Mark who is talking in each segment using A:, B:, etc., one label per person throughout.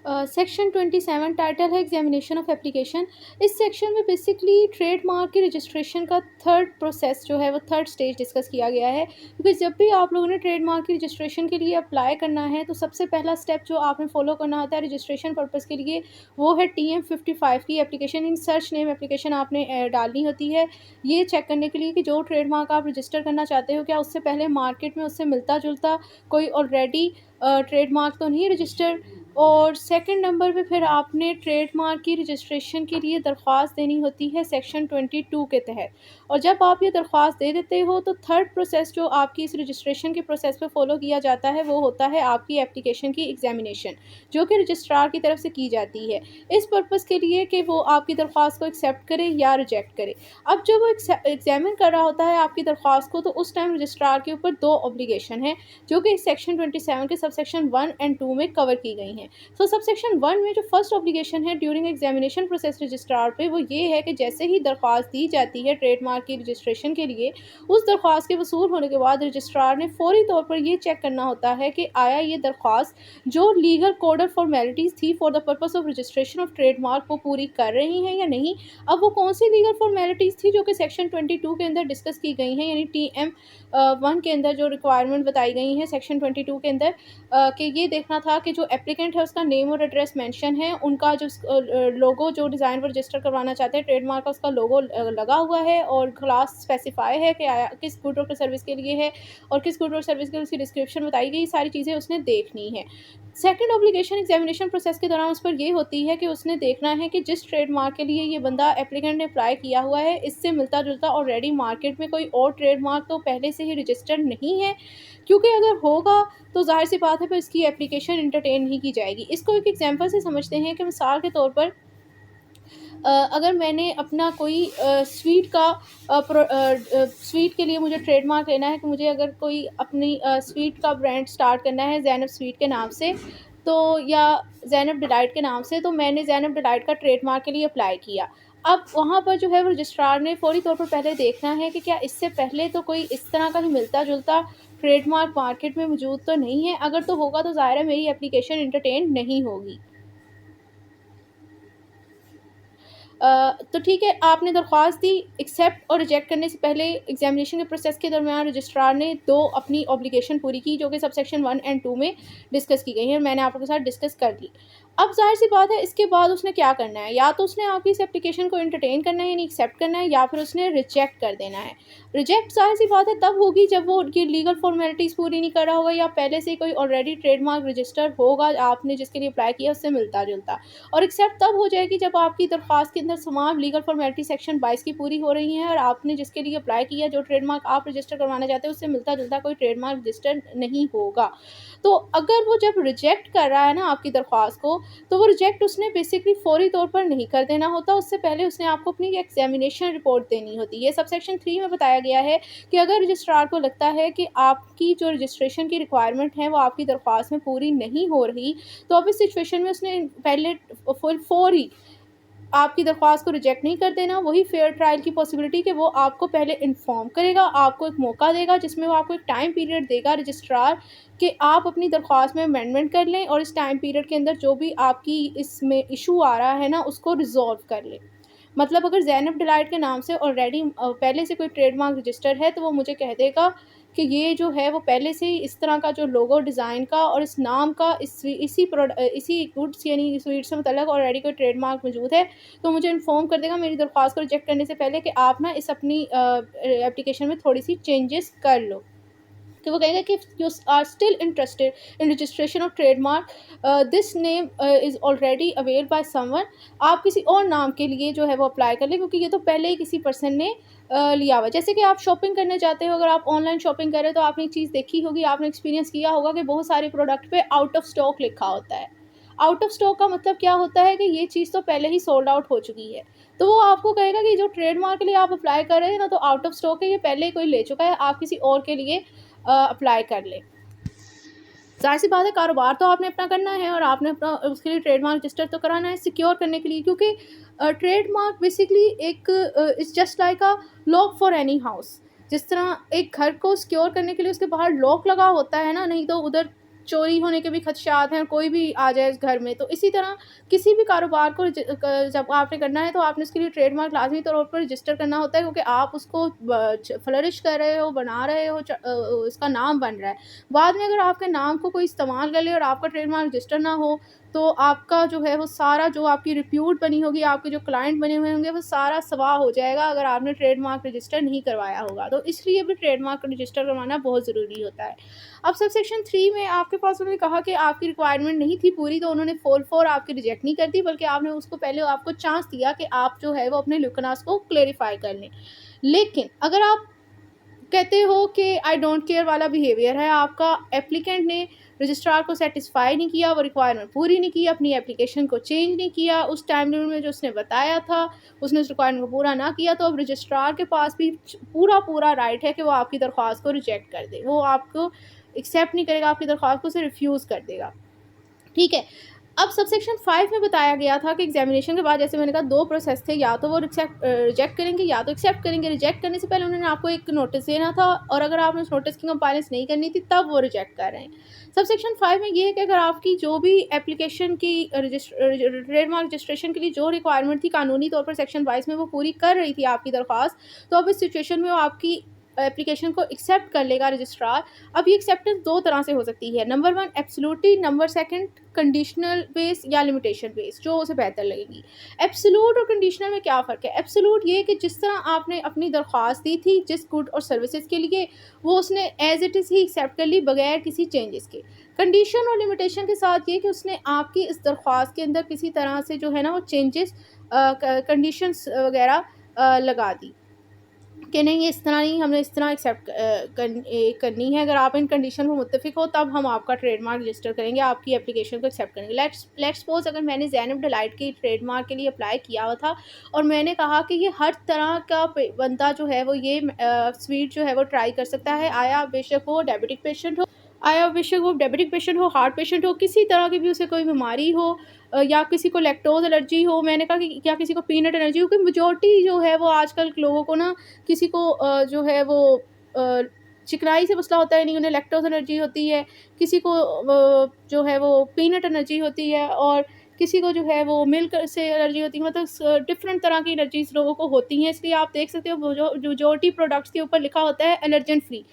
A: Section 27 title है examination of application. इस section में बेसिकली ट्रेडमार्क की रजिस्ट्रेशन का थर्ड प्रोसेस जो है वो थर्ड स्टेज डिस्कस किया गया है, क्योंकि जब भी आप लोगों ने ट्रेडमार्क की रजिस्ट्रेशन के लिए अप्लाई करना है तो सबसे पहला स्टेप जो आपने फॉलो करना होता है रजिस्ट्रेशन पर्पज़ के लिए, वो है TM55 की application. In search name application आपने डालनी होती है, ये चेक करने के लिए कि जो ट्रेडमार्क आप रजिस्टर करना चाहते हो क्या उससे पहले मार्केट में उससे मिलता जुलता कोई ऑलरेडी ट्रेडमार्क तो नहीं रजिस्टर्ड। और सेकंड नंबर पे फिर आपने ट्रेडमार्क की रजिस्ट्रेशन के लिए दरख्वास्त देनी होती है सेक्शन 22 के तहत। और जब आप ये दरख्वास्त दे देते हो तो थर्ड प्रोसेस जो आपकी इस रजिस्ट्रेशन के प्रोसेस पे फ़ॉलो किया जाता है वो होता है आपकी एप्लीकेशन की एग्जामिनेशन, जो कि रजिस्ट्रार की तरफ से की जाती है इस पर्पज़ के लिए कि वो आपकी दरख्वास्त को एक्सेप्ट करे या रिजेक्ट करे। अब जब वो एग्जामिन कर रहा होता है आपकी दरख्वास्त को, तो उस टाइम रजिस्ट्रार के ऊपर दो ऑब्लिगेशन है जो कि सेक्शन 27 के सब सेक्शन 1 एंड 2 में कवर की गई हैं। सो सबसेक्शन 1 में जो फर्स्ट ऑब्लिगेशन है ड्यूरिंग एग्जामिनेशन प्रोसेस रजिस्ट्रार पे, वो ये है कि जैसे ही दरख्वास्त दी जाती है ट्रेडमार्क की रजिस्ट्रेशन के लिए, उस दरख्वास्त के वसूल होने के बाद रजिस्ट्रार ने फौरी तौर पर ये चेक करना होता है कि आया ये दरख्वास्त जो लीगल कोड और फॉर्मेलिटीज़ थी for the purpose of registration of trademark वो पूरी कर रही हैं या नहीं। अब वो कौन सी लीगल फॉर्मेलिटीज़ थी जो कि सेक्शन 22 के अंदर डिस्कस की गई हैं, यानी TM1 के अंदर जो रिक्वायरमेंट बताई गई हैं सेक्शन 22 के अंदर, कि ये देखना था कि जो एप्लीकेंट है उसका नेम और एड्रेस मेंशन है, उनका जो लोगो जो डिज़ाइन पर रजिस्टर करवाना चाहते हैं ट्रेडमार्क का उसका लोगो लगा हुआ है, और क्लास स्पेसिफाई है कि आया किस गुड और सर्विस के लिए है और किस गुड और सर्विस के लिए उसकी डिस्क्रिप्शन बताई गई, सारी चीज़ें उसने देखनी है। सेकंड ऑब्लिगेशन एग्जामिनेशन प्रोसेस के दौरान उस पर ये होती है कि उसने देखना है कि जिस ट्रेडमार्क के लिए ये बंदा एप्लीकेंट ने अप्लाई किया हुआ है इससे मिलता जुलता ऑलरेडी मार्केट में कोई और ट्रेडमार्क तो पहले से ही रजिस्टर्ड नहीं है, क्योंकि अगर होगा तो ज़ाहिर-सी बात है फिर इसकी एप्लीकेशन एंटरटेन नहीं की जाएगी। इसको एक एग्ज़ाम्पल से समझते हैं कि मिसाल के तौर पर अगर मैंने अपना कोई स्वीट का स्वीट के लिए मुझे ट्रेडमार्क लेना है कि मुझे अगर कोई अपनी स्वीट का ब्रांड स्टार्ट करना है ज़ैनब स्वीट के नाम से, तो या ज़ैनब डिलाइट के नाम से, तो मैंने ज़ैनब डिलाइट का ट्रेडमार्क के लिए अप्लाई किया। अब वहाँ पर जो है वो रजिस्ट्रार ने फ़ौरी तौर पर पहले देखना है कि क्या इससे पहले तो कोई इस तरह का ही मिलता-जुलता ट्रेडमार्क मार्केट में मौजूद तो नहीं है, अगर तो होगा तो ज़ाहिर है मेरी एप्लीकेशन एंटरटेन नहीं होगी। तो ठीक है, आपने दरख्वास्त दी, एक्सेप्ट और रिजेक्ट करने से पहले एग्जामिनेशन के प्रोसेस के दरमियान रजिस्ट्रार ने दो अपनी ऑब्लिगेशन पूरी की जो कि सब सेक्शन 1 एंड 2 में डिस्कस की गई हैं, मैंने आप लोगों के साथ डिस्कस कर ली। अब ज़ाहिर सी बात है इसके बाद उसने क्या करना है, या तो उसने आपकी इस एप्लीकेशन को एंटरटेन करना है यानी एक्सेप्ट करना है, या फिर उसने रिजेक्ट कर देना है। रिजेक्ट ज़ाहिर सी बात है तब होगी जब वो ये लीगल फॉर्मेलिटीज़ पूरी नहीं कर रहा होगा, या पहले से कोई ऑलरेडी ट्रेडमार्क रजिस्टर्ड होगा आपने जिसके लिए अप्लाई किया उससे मिलता जुलता। और एक्सेप्ट तब हो जाएगी जब आपकी दरख्वास्त के अंदर तमाम लीगल फॉर्मेलिटी सेक्शन 22 की पूरी हो रही हैं और आपने जिसके लिए अप्लाई किया, जो ट्रेडमार्क आप रजिस्टर करवाना चाहते हैं उससे मिलता जुलता कोई ट्रेडमार्क रजिस्टर नहीं होगा। तो अगर वो जब रिजेक्ट कर रहा है ना आपकी दरख्वास्त को, तो वो रिजेक्ट उसने बेसिकली फौरी तौर पर नहीं कर देना होता, उससे पहले उसने आपको अपनी एग्जामिनेशन रिपोर्ट देनी होती है। सब सेक्शन 3 में बताया गया है कि अगर रजिस्ट्रार को लगता है कि आपकी जो रजिस्ट्रेशन की रिक्वायरमेंट है वो आपकी दरख्वास्त में पूरी नहीं हो रही, तो अब इस सिचुएशन में उसने पहले फौरी आपकी दरख्वास्त को रिजेक्ट नहीं कर देना, वही फेयर ट्रायल की पॉसिबिलिटी कि वो आपको पहले इन्फॉर्म करेगा, आपको एक मौका देगा जिसमें वो आपको एक टाइम पीरियड देगा रजिस्ट्रार, कि आप अपनी दरख्वास्त में अमेंडमेंट कर लें और इस टाइम पीरियड के अंदर जो भी आपकी इसमें इशू आ रहा है ना उसको रिज़ॉल्व कर लें। मतलब अगर ज़ैनब डिलाइट के नाम से ऑलरेडी पहले से कोई ट्रेडमार्क रजिस्टर्ड है तो वो मुझे कह देगा कि ये जो है वो पहले से ही इस तरह का जो लोगो डिज़ाइन का और इस नाम का इसी गुड्स यानी स्वीट से मुतल्लक ऑलरेडी कोई ट्रेडमार्क मौजूद है, तो मुझे इन्फॉर्म कर देगा मेरी दरख्वास्त को रिजेक्ट करने से पहले कि आप ना इस अपनी एप्लीकेशन में थोड़ी-सी चेंजेस कर लो। तो वो कहेगा कि you are still interested in registration of trademark, this name is already availed by someone, आप किसी और नाम के लिए जो है वो अप्लाई कर लें क्योंकि ये तो पहले ही किसी पर्सन ने लिया हुआ है। जैसे कि आप शॉपिंग करने जाते हो, अगर आप ऑनलाइन शॉपिंग कर रहे हो तो आपने एक चीज़ देखी होगी, आपने एक्सपीरियंस किया होगा कि बहुत सारे प्रोडक्ट पे आउट ऑफ स्टॉक लिखा होता है। आउट ऑफ स्टॉक का मतलब क्या होता है कि ये चीज़ तो पहले ही सोल्ड आउट हो चुकी है। तो वो आपको कहेगा कि जो ट्रेडमार्क के लिए आप अप्लाई कर रहे हैं ना, तो आउट ऑफ स्टॉक है, ये पहले ही कोई ले चुका है, आप किसी और के लिए अप्लाई कर लें। ज़ाहिर-सी बात है कारोबार तो आपने अपना करना है और आपने अपना उसके लिए ट्रेडमार्क रजिस्टर तो कराना है सिक्योर करने के लिए, क्योंकि ट्रेडमार्क बेसिकली एक it's just like a lock for any house. जिस तरह एक घर को सिक्योर करने के लिए उसके बाहर लॉक लगा होता है ना, नहीं तो उधर चोरी होने के भी खदशात हैं, कोई भी आ जाए इस घर में। तो इसी तरह किसी भी कारोबार को जब आपने करना है तो आपने उसके लिए ट्रेडमार्क लाजमी तौर पर रजिस्टर करना होता है, क्योंकि आप उसको फ्लरिश कर रहे हो, बना रहे हो, उसका नाम बन रहा है। बाद में अगर आपके नाम को कोई इस्तेमाल कर ले और आपका ट्रेडमार्क रजिस्टर ना हो, तो आपका जो है वो सारा जो आपकी रिप्यूट बनी होगी, आपके जो क्लाइंट बने हुए होंगे, वो सारा स्वाह हो जाएगा अगर आपने ट्रेडमार्क रजिस्टर नहीं करवाया होगा। तो इसलिए भी ट्रेडमार्क रजिस्टर करवाना बहुत ज़रूरी होता है। अब सब सेक्शन 3 में आपके पास उन्होंने कहा कि आपकी रिक्वायरमेंट नहीं थी पूरी, तो उन्होंने 4 आपकी रिजेक्ट नहीं कर दी, बल्कि आपने उसको पहले आपको चांस दिया कि आप जो है वो अपने लुकनास को क्लेरिफाई कर लें। लेकिन अगर आप कहते हो कि आई डोंट केयर वाला बिहेवियर है आपका, एप्लीकेंट ने रजिस्ट्रार को सेटिस्फाई नहीं किया, वो रिक्वायरमेंट पूरी नहीं की, अपनी एप्लीकेशन को चेंज नहीं किया उस टाइम लिमिट में जो उसने बताया था, उसने उस रिक्वायरमेंट को पूरा ना किया, तो अब रजिस्ट्रार के पास भी पूरा राइट है कि वो आपकी दरख्वास्त को रिजेक्ट कर दे। वो आपको एक्सेप्ट नहीं करेगा आपकी दरख्वास्त को, उसे रिफ्यूज़ कर देगा। ठीक है। अब सबसेक्शन 5 में बताया गया था कि एग्जामिनेशन के बाद, जैसे मैंने कहा, 2 प्रोसेस थे, या तो वो रिजेक्ट करेंगे या तो एक्सेप्ट करेंगे। रिजेक्ट करने से पहले उन्होंने आपको एक नोटिस देना था, और अगर आपने उस नोटिस की कंप्लायंस नहीं करनी थी तब वो रिजेक्ट कर रहे हैं। सबसेक्शन 5 में ये है कि अगर आपकी जो भी एप्लीकेशन की ट्रेडमार्क रजिस्ट्रेशन के लिए जो रिक्वायरमेंट थी कानूनी तौर पर सेक्शन 22 में वो पूरी कर रही थी आपकी दरख्वास्त, तो अब इस सिचुएशन में वो आपकी एप्लीकेशन को एक्सेप्ट कर लेगा रजिस्ट्रार। अब ये एक्सेप्टेंस 2 तरह से हो सकती है। Number 1 absolutely, number 2 conditional base या लिमिटेशन बेस, जो उसे बेहतर लगेगी। एब्सोल्यूट और कंडीशनल में क्या फ़र्क है? एब्सोल्यूट ये कि जिस तरह आपने अपनी दरख्वास्त दी थी जिस गुड और सर्विसेज के लिए, वो उसने एज इट इज़ ही एक्सेप्ट कर ली बगैर किसी चेंजेस के। कंडीशन और लिमिटेशन के साथ ये कि उसने आपकी इस दरख्वास्त के अंदर किसी तरह से जो है ना वो चेंजेस कंडीशंस वगैरह लगा दी कि नहीं, ये इस तरह नहीं, हमने इस तरह एक्सेप्ट करनी है। अगर आप इन कंडीशन को मुत्तफ़िक हो तब हम आपका ट्रेडमार्क रजिस्टर करेंगे, आपकी एप्लीकेशन को एक्सेप्ट करेंगे। लेट्स सपोज़ अगर मैंने ज़ैनब डिलाइट की ट्रेडमार्क के लिए अप्लाई किया हुआ था, और मैंने कहा कि ये हर तरह का बंदा जो है वो ये स्वीट जो है वो ट्राई कर सकता है, आया बेशक वो डायबिटिक पेशेंट हो, आया बेशक वो डायबिटिक पेशेंट हो, हार्ट पेशेंट हो, किसी तरह की भी उसे कोई बीमारी हो, या किसी को लैक्टोज़ एलर्जी हो, मैंने कहा कि या किसी को पीनट एलर्जी हो, क्योंकि मेजॉरिटी जो है वो आजकल लोगों को ना, किसी को जो है वो चिकनाई से मसला होता है, नहीं उन्हें लैक्टोज़ एलर्जी होती है, किसी को जो है वो पीनट एलर्जी होती है, और किसी को जो है वो मिल्क से एलर्जी होती है। मतलब डिफरेंट तरह की एलर्जीज़ लोगों को होती हैं, इसलिए आप देख सकते हो वो जो मेजॉरिटी प्रोडक्ट्स के ऊपर लिखा होता है एलर्जन फ्री।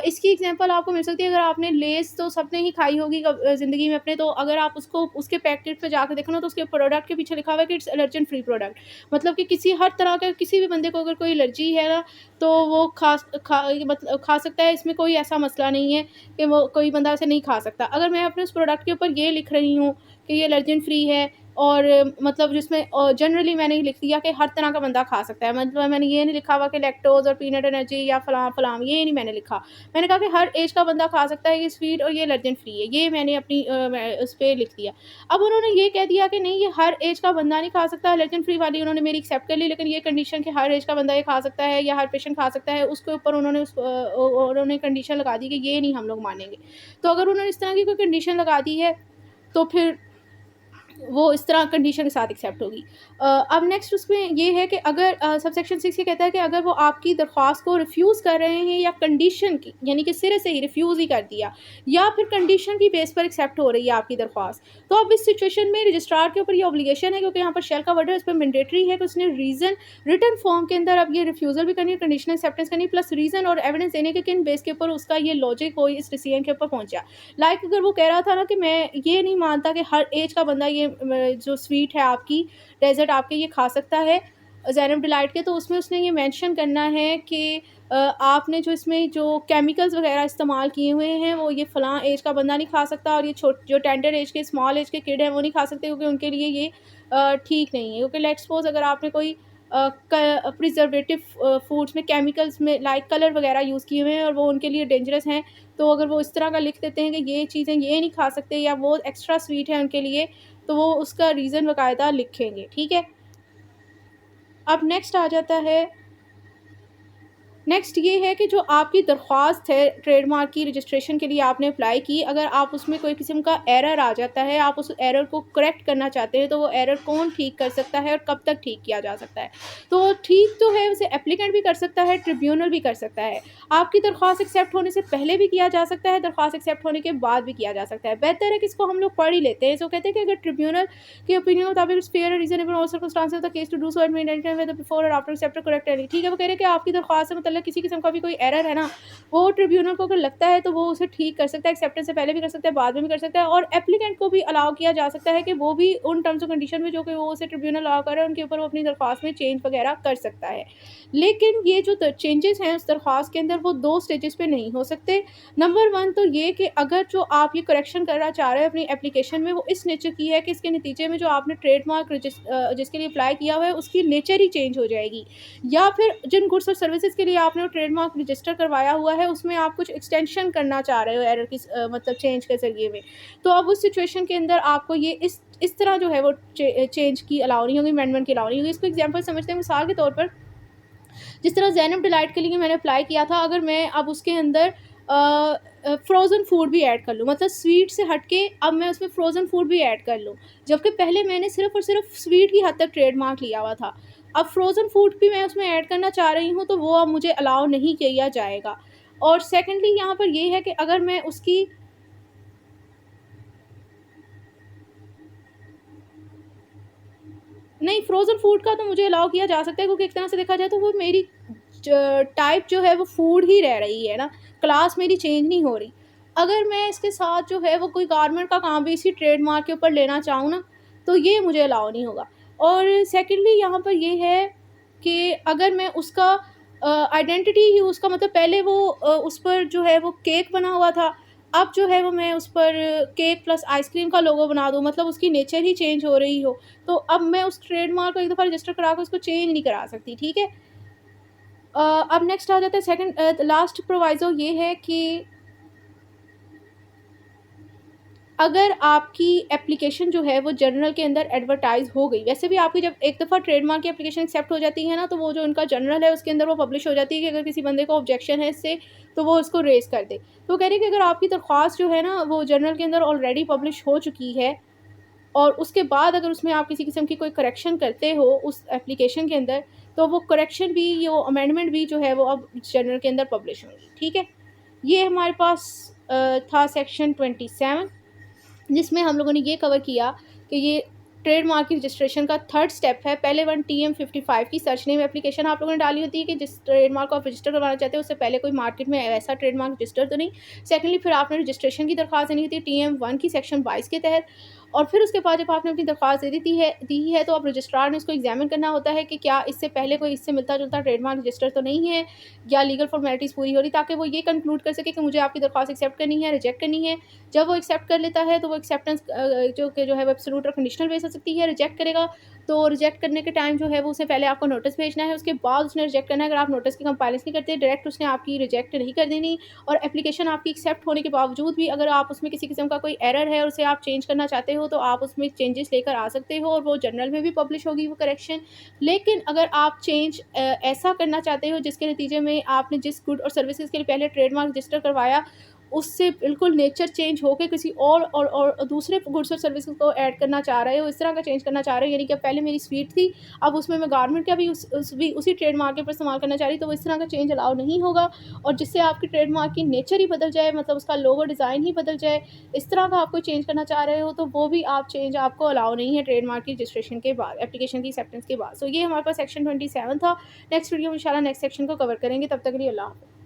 A: इसकी एग्जांपल आपको मिल सकती है, अगर आपने लेज़ तो सबने ही खाई होगी ज़िंदगी में अपने, तो अगर आप उसको उसके पैकेट पे जाकर देखो ना, तो उसके प्रोडक्ट के पीछे लिखा हुआ है कि इट्स एलर्जन फ्री प्रोडक्ट। मतलब कि किसी हर तरह का किसी भी बंदे को अगर कोई एलर्जी है ना, तो वो मतलब खा सकता है, इसमें कोई ऐसा मसला नहीं है कि वो कोई बंदा इसे नहीं खा सकता। अगर मैं अपने उस प्रोडक्ट के ऊपर ये लिख रही हूँ कि ये एलर्जन फ्री है, और मतलब जिसमें जनरली मैंने ये लिख दिया कि हर तरह का बंदा खा सकता है, मतलब मैंने ये नहीं लिखा हुआ कि लैक्टोज़ और पीनट एलर्जी या फलां, ये नहीं मैंने लिखा। मैंने कहा कि हर एज का बंदा खा सकता है ये स्वीट, और ये एलर्जन फ्री है, ये मैंने अपनी उस पे लिख दिया। अब उन्होंने ये कह दिया कि नहीं, ये हर एज का बंदा नहीं खा सकता, एलर्जन फ्री वाली उन्होंने मेरी एक्सेप्ट कर ली, लेकिन ये कंडीशन कि हर एज का बंदा ये खा सकता है या हर पेशेंट खा सकता है, उसके ऊपर उन्होंने कंडीशन लगा दी कि ये नहीं हम लोग मानेंगे। तो अगर उन्होंने इस तरह की कोई कंडीशन लगा दी है, तो फिर वो इस तरह कंडीशन के साथ एक्सेप्ट होगी। अब नेक्स्ट उसमें ये है कि अगर सबसेक्शन 6 ये कहता है कि अगर वो आपकी दरख्वास्त को रिफ्यूज़ कर रहे हैं, या कंडीशन की यानी कि सिरे से ही रिफ्यूज़ ही कर दिया, या फिर कंडीशन की बेस पर एक्सेप्ट हो रही है आपकी दरख्वास्त, तो अब इस सिचुएशन में रजिस्ट्रार के ऊपर ये ऑब्लिगेशन है, क्योंकि यहाँ पर शेल का वर्ड है, इस पर मैंडेटरी है कि उसने रीज़न रिटन फॉर्म के अंदर अब ये रिफ्यूज़ल भी करनी है, कंडीशनल एक्सेप्टेंस करनी, प्लस रीज़न और एविडेंस देने के किन बेस के ऊपर उसका ये लॉजिक हो इस डिसीजन के ऊपर पहुँचा। अगर वो कह रहा था ना कि मैं ये नहीं मानता कि हर एज का बंदा ये जो स्वीट है आपकी, डेज़र्ट आपके, ये खा सकता है ज़ैनब डिलाइट के, तो उसमें उसने ये मेंशन करना है कि आपने जो इसमें जो केमिकल्स वगैरह इस्तेमाल किए हुए हैं, वो ये फ़लाँ एज का बंदा नहीं खा सकता, और ये जो टेंडर एज के, स्मॉल एज के किड हैं वो नहीं खा सकते, क्योंकि उनके लिए ये ठीक नहीं है। क्योंकि लेट्स सपोज़ अगर आपने कोई प्रिजर्वेटिव फूड्स में केमिकल्स में लाइक कलर वगैरह यूज़ किए हुए हैं और वो उनके लिए डेंजरस हैं, तो अगर वो इस तरह का लिख देते हैं कि ये चीज़ें ये नहीं खा सकते, या वो एक्स्ट्रा स्वीट है उनके लिए, तो वो उसका रीज़न बाकायदा लिखेंगे। ठीक है। अब नेक्स्ट आ जाता है नेक्स्ट ये है कि जो आपकी दरख्वास्त है ट्रेडमार्क की रजिस्ट्रेशन के लिए आपने अप्लाई की, अगर आप उसमें कोई किस्म का एरर आ जाता है, आप उस एरर को करेक्ट करना चाहते हैं, तो वो एरर कौन ठीक कर सकता है और कब तक ठीक किया जा सकता है? तो ठीक तो है, उसे एप्लीकेंट भी कर सकता है, ट्रिब्यूनल भी कर सकता है। आपकी दरख्वास्त एक्सेप्ट होने से पहले भी किया जा सकता है, दरख्वास्त एक्सेप्ट होने के बाद भी किया जा सकता है। बेहतर है कि इसको हम लोग पढ़ ही लेते हैं। सो कहते हैं कि अगर ट्रिब्यूनल के ओपिनियन के मुताबिक it's fair and reasonable all circumstances of the case to do so at any time whether before or after accept correct any. ठीक है, वो कह रहे हैं कि आपकी दरख्वास्त से मतलब किसी किस्म का भी कोई एरर है ना, वो ट्रिब्यूनल को अगर लगता है तो वो उसे ठीक कर सकता है, एक्सेप्टेंस से पहले भी कर सकता है, बाद में भी कर सकता है, और एप्लीकेंट को भी अलाउ किया जा सकता है कि वो भी उन टर्म्स और कंडीशन में जो कि वो उसे ट्रिब्यूनल अलाउ कर रहा है उनके ऊपर वो अपनी दरख्वास्त में चेंज वगैरह कर सकता है। लेकिन ये जो चेंजेस हैं उस दरख्वास्त के अंदर वो 2 स्टेजेस पे नहीं हो सकते। नंबर 1 तो ये कि अगर जो आप ये करेक्शन करना चाह रहे हैं अपनी एप्लीकेशन में, वो इस नेचर की है कि इसके नतीजे में जो आपने ट्रेडमार्क जिसके लिए अप्लाई किया हुआ है उसकी नेचर ही चेंज हो जाएगी, या फिर जिन गुड्स और सर्विसेज के लिए आपने वो ट्रेडमार्क रजिस्टर करवाया हुआ है उसमें आप कुछ एक्सटेंशन करना चाह रहे हो एरर की मतलब चेंज के ज़रिए में। तो अब उस सिचुएशन के अंदर आपको ये इस तरह जो है वो चेंज की अलाउ नहीं होगी, अमेंडमेंट की अलाउ नहीं होगी। इसको एग्जांपल समझते हैं, मिसाल के तौर पर जिस तरह ज़ैनब डिलाइट के लिए मैंने अप्लाई किया था, अगर मैं अब उसके अंदर फ्रोज़न फूड भी ऐड कर लूँ, मतलब स्वीट से हट के अब मैं उसमें फ्रोज़न फूड भी ऐड कर लूँ, जबकि पहले मैंने सिर्फ़ और सिर्फ स्वीट की हद तक ट्रेडमार्क लिया हुआ था। अब फ्रोज़न फूड भी मैं उसमें ऐड करना चाह रही हूँ, तो वो अब मुझे अलाउ नहीं किया जाएगा। और सेकंडली यहाँ पर ये है कि अगर मैं उसकी नहीं, फ्रोज़न फूड का तो मुझे अलाउ किया जा सकता है, क्योंकि एक तरह से देखा जाए तो वो मेरी टाइप जो है वो फूड ही रह रही है ना, क्लास मेरी चेंज नहीं हो रही। अगर मैं इसके साथ जो है वो कोई गारमेंट का काम भी इसी ट्रेडमार्क के ऊपर लेना चाहूँ ना, तो ये मुझे अलाउ नहीं होगा। और सेकंडली यहाँ पर ये है कि अगर मैं उसका आइडेंटिटी ही उसका मतलब पहले वो उस पर जो है वो केक बना हुआ था, अब जो है वो मैं उस पर केक प्लस आइसक्रीम का लोगो बना दूँ, मतलब उसकी नेचर ही चेंज हो रही हो, तो अब मैं उस ट्रेडमार्क को एक दफ़ा रजिस्टर करा के उसको चेंज नहीं करा सकती, ठीक है? अब नेक्स्ट आ जाता है सेकंड लास्ट प्रोविज़ो ये है कि अगर आपकी एप्लीकेशन जो है वो जर्नल के अंदर एडवर्टाइज़ हो गई, वैसे भी आपकी जब एक दफ़ा ट्रेडमार्क की एप्लीकेशन एक्सेप्ट हो जाती है ना, तो वो जो उनका जर्नल है उसके अंदर वो पब्लिश हो जाती है कि अगर किसी बंदे को ऑब्जेक्शन है इससे, तो वो इसको रेज़ कर दे। तो कह रही है कि अगर आपकी दरख्वास्त जो है ना वो जर्नल के अंदर ऑलरेडी पब्लिश हो चुकी है और उसके बाद अगर उसमें आप किसी किस्म की कोई करेक्शन करते हो उस एप्लीकेशन के अंदर, तो वो करेक्शन भी, ये अमेंडमेंट भी जो है वो अब जर्नल के अंदर पब्लिश होंगी, ठीक है? ये हमारे पास था सेक्शन 27, जिसमें हम लोगों ने ये कवर किया कि ये ट्रेडमार्क की रजिस्ट्रेशन का थर्ड स्टेप है। पहले वन TM55 की सर्च नेम एप्लीकेशन आप लोगों ने डाली होती है कि जिस ट्रेडमार्क को आप रजिस्टर करवाना चाहते हो उससे पहले कोई मार्केट में ऐसा ट्रेडमार्क रजिस्टर तो नहीं। सेकेंडली फिर आपने रजिस्ट्रेशन की दरख्वास्त देनी होती है TM1 की सेक्शन 22 के तहत, और फिर उसके बाद जब आपने अपनी दरख्वास्त दी है तो अब रजिस्ट्रार ने उसको एग्जामिन करना होता है कि क्या इससे पहले कोई इससे मिलता जुलता ट्रेडमार्क रजिस्टर तो नहीं है, या लीगल फॉर्मेलिटीज़ पूरी हो रही, ताकि वो ये कंक्लूड कर सके कि मुझे आपकी दरख्वास्त एक्सेप्ट करनी है, रिजेक्ट करनी है। जब वो एक्सेप्ट कर लेता है तो वो एक्सेप्टेंस जो है वो एब्सोल्यूट और कंडीशनल बेस हो सकती है। रिजेक्ट करेगा तो रिजेक्ट करने के टाइम जो है वो उसे पहले आपको नोटिस भेजना है, उसके बाद उसने रिजेक्ट करना है। अगर आप नोटिस की कंपाइलेंस नहीं करते, डायरेक्ट उसने आपकी रिजेक्ट नहीं कर देनी, और एप्लीकेशन आपकी एक्सेप्ट होने के बावजूद भी अगर आप उसमें किसी किस्म का कोई एरर है और उसे आप चेंज करना चाहते हो, तो आप उसमें चेंजेस लेकर आ सकते हो और वो जर्नल में भी पब्लिश होगी वो करेक्शन। लेकिन अगर आप चेंज ऐसा करना चाहते हो जिसके नतीजे में आपने जिस गुड और सर्विसेज के लिए पहले ट्रेडमार्क रजिस्टर करवाया उससे बिल्कुल नेचर चेंज होके किसी और दूसरे गुड्स और सर्विसेज को ऐड करना चाह रहे हो, इस तरह का चेंज करना चाह रहे हो, यानी कि पहले मेरी स्वीट थी, अब उसमें मैं गारमेंट का भी उसी ट्रेडमार्क के ऊपर इस्तेमाल करना चाह रही, तो वो इस तरह का चेंज अलाउ नहीं होगा। और जिससे आपकी ट्रेडमार्क की नेचर ही बदल जाए, मतलब उसका लोगो डिज़ाइन ही बदल जाए, इस तरह का आप कोई चेंज करना चाह रहे हो, तो वो भी आप चेंज आपको अलाउ नहीं है ट्रेडमार्क की रजिस्ट्रेशन के बाद, एप्लीकेशन की एक्सेप्टेंस के बाद। सो ये हमारे पास सेक्शन 27 था। नेक्स्ट वीडियो में इंशाल्लाह नेक्स्ट सेक्शन को कवर करेंगे। तब तक के लिए अल्लाह हाफ़िज़।